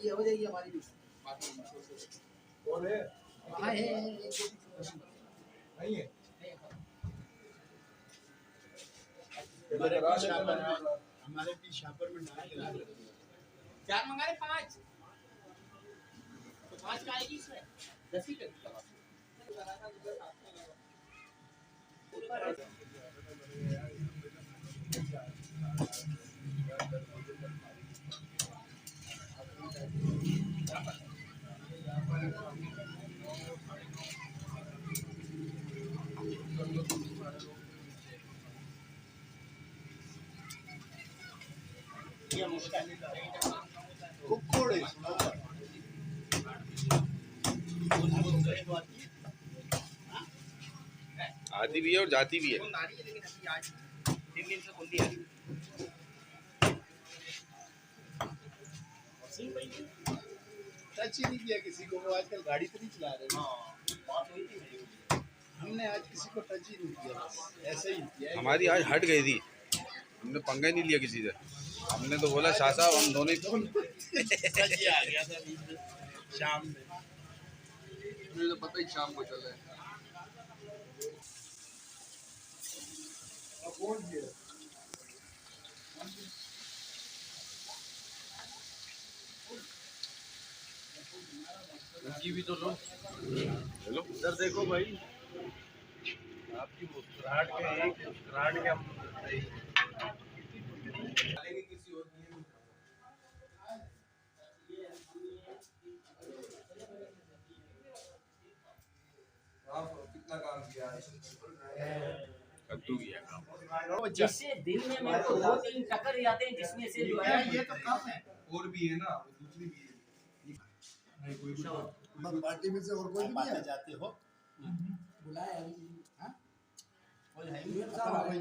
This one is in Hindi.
ये हो जाएगी हमारी भी और है हाँ है नहीं है हमारे भी शापर में डाल के 4 मंगा रहे 5 तो 5 का आएगी इसमें 10 ही कर कुक्कोड़े आती भी है और जाती भी है। लेकिन अभी आज 3 दिन से खुली है टच ही नहीं किया किसी को। वो आजकल गाड़ी तो नहीं चला रहे। बात हुई थी हमने आज किसी को टच ही नहीं किया, ऐसे ही किया। हमारी आज हट गई थी, हमने पंगा ही नहीं लिया किसी से। हमने तो बोला शाह साहब हम दोनों ही सच ही आ गया था बीच में शाम में। मुझे तो पता ही शाम को चल रहा है। कौन है उनकी भी तो लो। चलो इधर देखो भाई, आपकी मुस्कुराहट के एक मुस्कुराहट के हम किसी और की कितना काम किया है कद्दू किया काम। जिससे दिन में मेरे को 2-3 टक्कर जाते हैं जिसमें से जो है ये तो कम है। और भी है ना, वो दूसरी भी है। नहीं कोई पार्टी में से और कोई भी नहीं जाते हो। बुलाया अभी हां कोई है अपना भाई